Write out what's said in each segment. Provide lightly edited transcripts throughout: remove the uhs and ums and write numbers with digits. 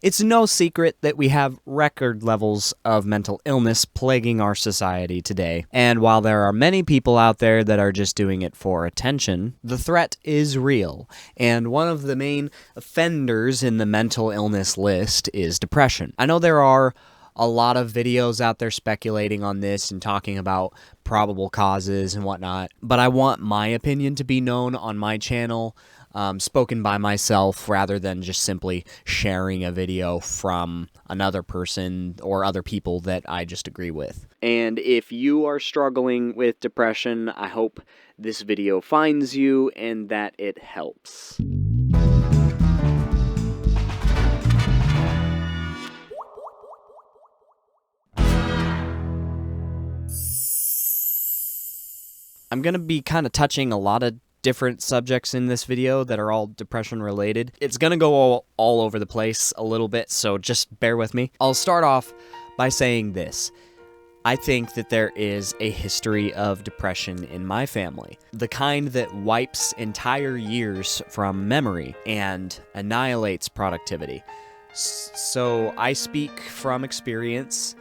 It's no secret that we have record levels of mental illness plaguing our society today, and while there are many people out there that are just doing it for attention, the threat is real, and one of the main offenders in the mental illness list is depression. I know there are a lot of videos out there speculating on this and talking about probable causes and whatnot, but I want my opinion to be known on my channel, spoken by myself, rather than just simply sharing a video from another person or other people that I just agree with. And if you are struggling with depression, I hope this video finds you and that it helps. I'm going to be kind of touching a lot of different subjects in this video that are all depression related. It's going to go all over the place a little bit, so just bear with me. I'll start off by saying this. I think that there is a history of depression in my family, the kind that wipes entire years from memory and annihilates productivity. So I speak from experience.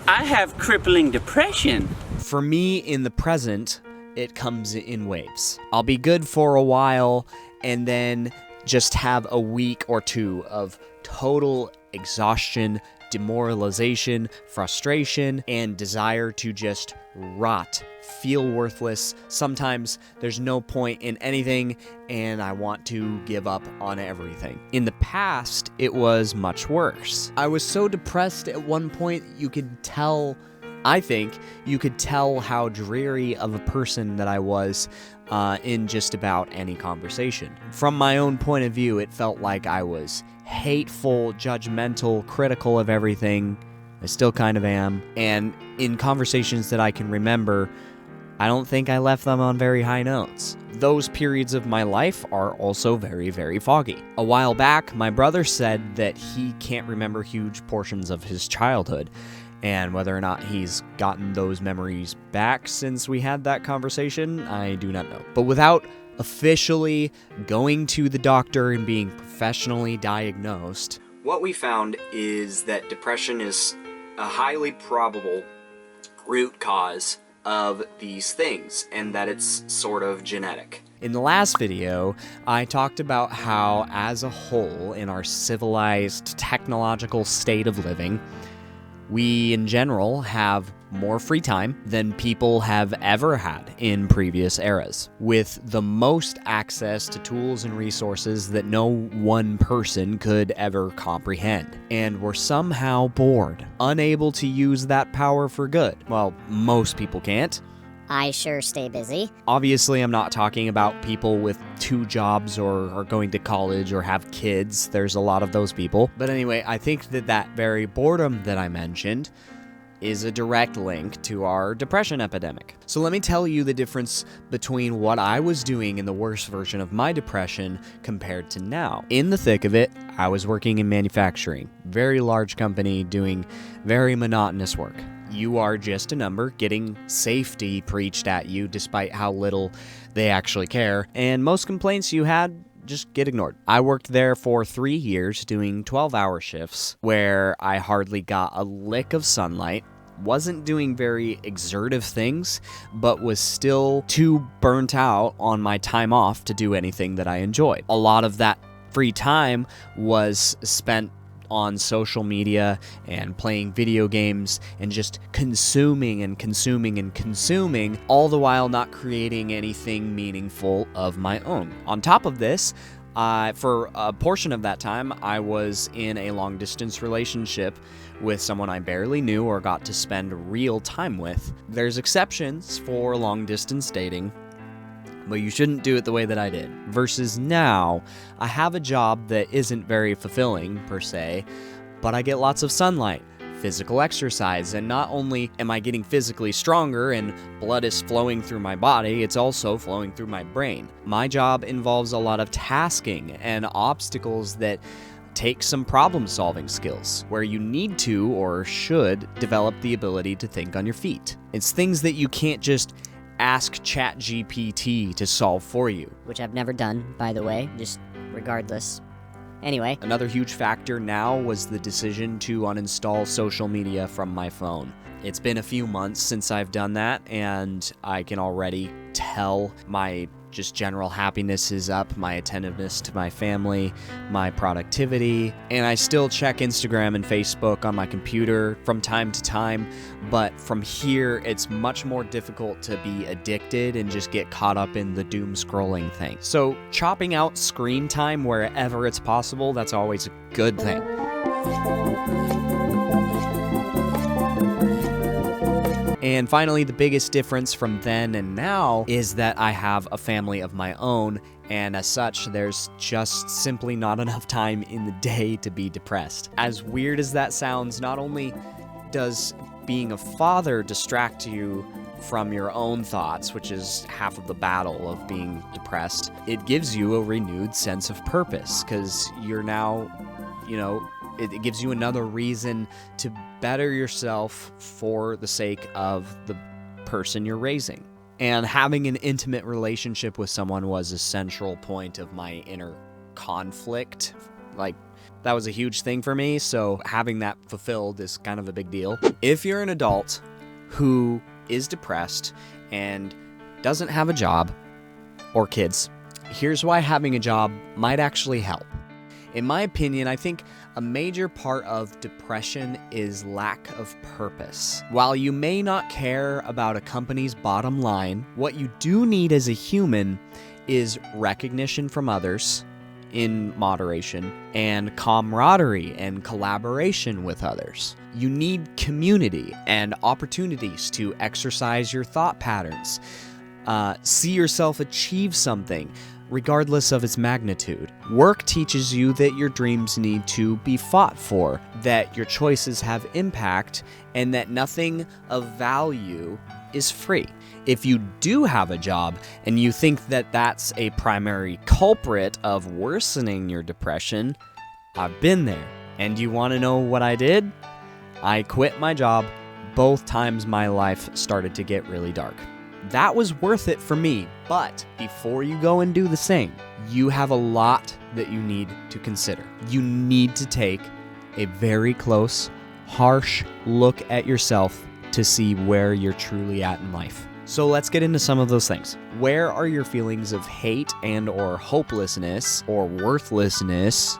I have crippling depression. For me, in the present, it comes in waves. I'll be good for a while and then just have a week or two of total exhaustion, demoralization, frustration, and desire to just rot, feel worthless. Sometimes there's no point in anything and I want to give up on everything. In the past, it was much worse. I was so depressed at one point I think you could tell how dreary of a person that I was in just about any conversation. From my own point of view, it felt like I was hateful, judgmental, critical of everything. I still kind of am. And in conversations that I can remember, I don't think I left them on very high notes. Those periods of my life are also very, very foggy. A while back, my brother said that he can't remember huge portions of his childhood, and whether or not he's gotten those memories back since we had that conversation, I do not know. But without officially going to the doctor and being professionally diagnosed, what we found is that depression is a highly probable root cause of these things, and that it's sort of genetic. In the last video, I talked about how, as a whole, in our civilized, technological state of living, we, in general, have more free time than people have ever had in previous eras, with the most access to tools and resources that no one person could ever comprehend. And we're somehow bored, unable to use that power for good. Well, most people can't. I sure stay busy. Obviously, I'm not talking about people with 2 jobs or are going to college or have kids. There's a lot of those people. But anyway, I think that very boredom that I mentioned is a direct link to our depression epidemic. So let me tell you the difference between what I was doing in the worst version of my depression compared to now. In the thick of it, I was working in manufacturing, very large company doing very monotonous work. You are just a number getting safety preached at you despite how little they actually care, and most complaints you had just get ignored. I worked there for 3 years doing 12-hour shifts where I hardly got a lick of sunlight, wasn't doing very exertive things, but was still too burnt out on my time off to do anything that I enjoyed. A lot of that free time was spent on social media and playing video games and just consuming and consuming and consuming, all the while not creating anything meaningful of my own. On top of this, for a portion of that time, I was in a long-distance relationship with someone I barely knew or got to spend real time with. There's exceptions for long-distance dating, but you shouldn't do it the way that I did. Versus now, I have a job that isn't very fulfilling, per se, but I get lots of sunlight, physical exercise, and not only am I getting physically stronger and blood is flowing through my body, it's also flowing through my brain. My job involves a lot of tasking and obstacles that take some problem-solving skills, where you need to or should develop the ability to think on your feet. It's things that you can't just ask ChatGPT to solve for you. Which I've never done, by the way, just regardless. Anyway. Another huge factor now was the decision to uninstall social media from my phone. It's been a few months since I've done that, and I can already tell my just general happiness is up, my attentiveness to my family, my productivity, and I still check Instagram and Facebook on my computer from time to time, but from here, it's much more difficult to be addicted and just get caught up in the doom scrolling thing. So chopping out screen time wherever it's possible, that's always a good thing. And finally, the biggest difference from then and now is that I have a family of my own, and as such, there's just simply not enough time in the day to be depressed. As weird as that sounds, not only does being a father distract you from your own thoughts, which is half of the battle of being depressed, it gives you a renewed sense of purpose, because you're now, it gives you another reason to better yourself for the sake of the person you're raising. And having an intimate relationship with someone was a central point of my inner conflict. That was a huge thing for me, so having that fulfilled is kind of a big deal. If you're an adult who is depressed and doesn't have a job or kids, here's why having a job might actually help. In my opinion, I think a major part of depression is lack of purpose. While you may not care about a company's bottom line, what you do need as a human is recognition from others in moderation and camaraderie and collaboration with others. You need community and opportunities to exercise your thought patterns, see yourself achieve something, regardless of its magnitude. Work teaches you that your dreams need to be fought for, that your choices have impact, and that nothing of value is free. If you do have a job and you think that that's a primary culprit of worsening your depression, I've been there. And you want to know what I did? I quit my job both times my life started to get really dark. That was worth it for me, but before you go and do the same, you have a lot that you need to consider. You need to take a very close, harsh look at yourself to see where you're truly at in life. So let's get into some of those things. Where are your feelings of hate and or hopelessness or worthlessness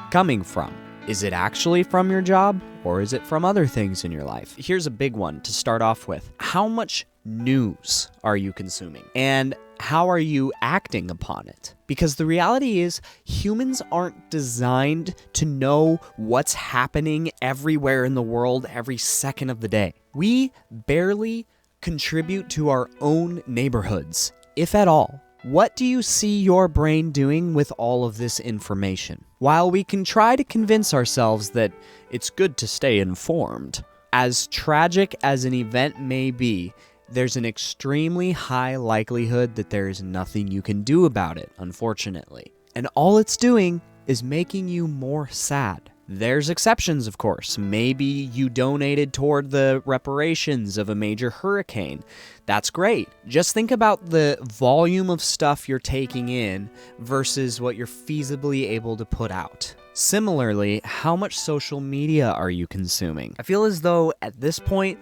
coming from? Is it actually from your job, or is it from other things in your life? Here's a big one to start off with. How much news are you consuming? And how are you acting upon it? Because the reality is, humans aren't designed to know what's happening everywhere in the world every second of the day. We barely contribute to our own neighborhoods, if at all. What do you see your brain doing with all of this information? While we can try to convince ourselves that it's good to stay informed, as tragic as an event may be, there's an extremely high likelihood that there is nothing you can do about it, unfortunately. And all it's doing is making you more sad. There's exceptions, of course. Maybe you donated toward the reparations of a major hurricane. That's great. Just think about the volume of stuff you're taking in versus what you're feasibly able to put out. Similarly, how much social media are you consuming? I feel as though at this point,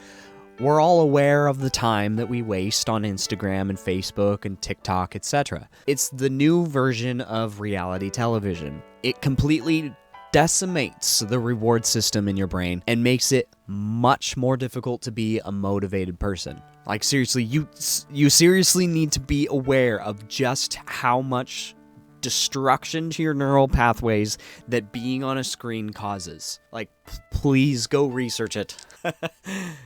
we're all aware of the time that we waste on Instagram and Facebook and TikTok, etc. It's the new version of reality television. It completely decimates the reward system in your brain and makes it much more difficult to be a motivated person. Like seriously, you seriously need to be aware of just how much destruction to your neural pathways that being on a screen causes. Like, please go research it.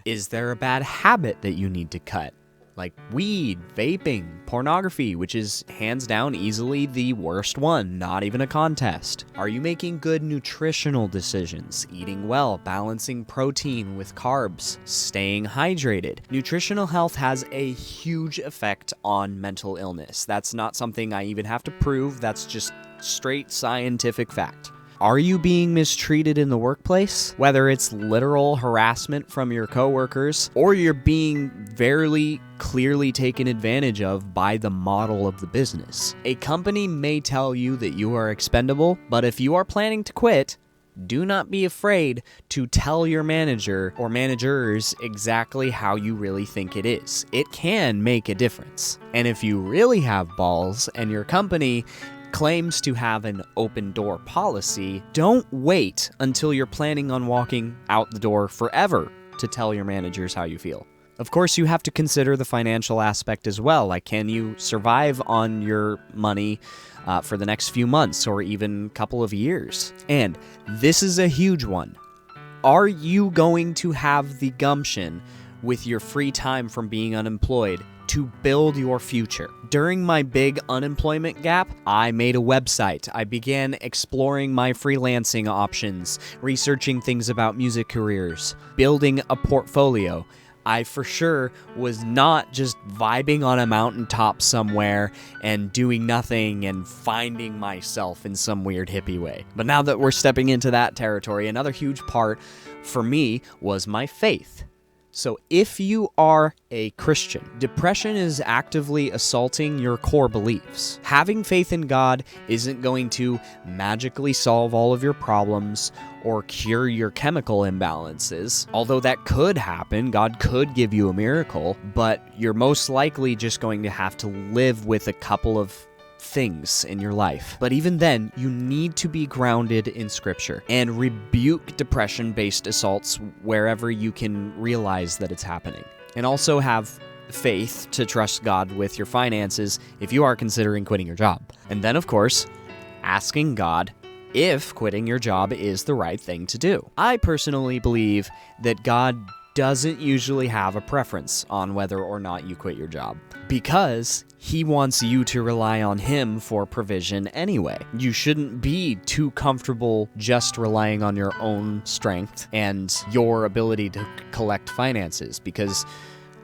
Is there a bad habit that you need to cut? Like weed, vaping, pornography, which is hands down easily the worst one, not even a contest. Are you making good nutritional decisions, eating well, balancing protein with carbs, staying hydrated? Nutritional health has a huge effect on mental illness. That's not something I even have to prove, that's just straight scientific fact. Are you being mistreated in the workplace? Whether it's literal harassment from your coworkers, or you're being very clearly taken advantage of by the model of the business. A company may tell you that you are expendable, but if you are planning to quit, do not be afraid to tell your manager or managers exactly how you really think it is. It can make a difference. And if you really have balls and your company claims to have an open door policy, don't wait until you're planning on walking out the door forever to tell your managers how you feel. Of course, you have to consider the financial aspect as well. Like, can you survive on your money for the next few months or even a couple of years? And this is a huge one. Are you going to have the gumption with your free time from being unemployed to build your future? During my big unemployment gap, I made a website. I began exploring my freelancing options, researching things about music careers, building a portfolio. I for sure was not just vibing on a mountaintop somewhere and doing nothing and finding myself in some weird hippie way. But now that we're stepping into that territory, another huge part for me was my faith. So if you are a Christian, depression is actively assaulting your core beliefs. Having faith in God isn't going to magically solve all of your problems or cure your chemical imbalances. Although that could happen, God could give you a miracle, but you're most likely just going to have to live with a couple of things in your life. But even then, you need to be grounded in Scripture and rebuke depression-based assaults wherever you can realize that it's happening. And also have faith to trust God with your finances if you are considering quitting your job. And then, of course, asking God if quitting your job is the right thing to do. I personally believe that God doesn't usually have a preference on whether or not you quit your job, because he wants you to rely on him for provision anyway. You shouldn't be too comfortable just relying on your own strength and your ability to collect finances, because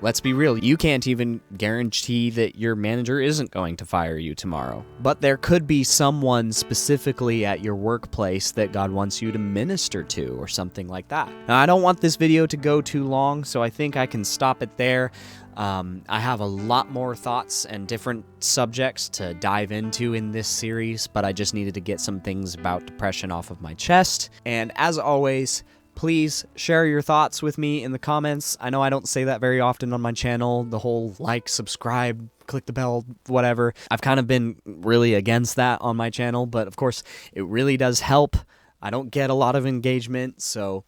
let's be real, you can't even guarantee that your manager isn't going to fire you tomorrow. But there could be someone specifically at your workplace that God wants you to minister to or something like that. Now, I don't want this video to go too long, so I think I can stop it there. I have a lot more thoughts and different subjects to dive into in this series, but I just needed to get some things about depression off of my chest. And as always, please share your thoughts with me in the comments. I know I don't say that very often on my channel, the whole like, subscribe, click the bell, whatever. I've kind of been really against that on my channel, but of course, it really does help. I don't get a lot of engagement, so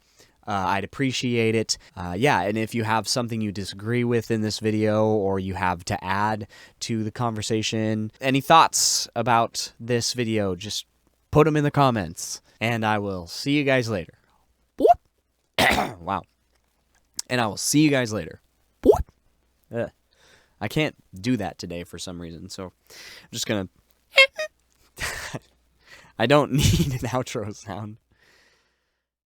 I'd appreciate it. Yeah, and if you have something you disagree with in this video, or you have to add to the conversation, any thoughts about this video, just put them in the comments, and I will see you guys later. Wow. And I will see you guys later. I can't do that today for some reason, so I'm just gonna... I don't need an outro sound.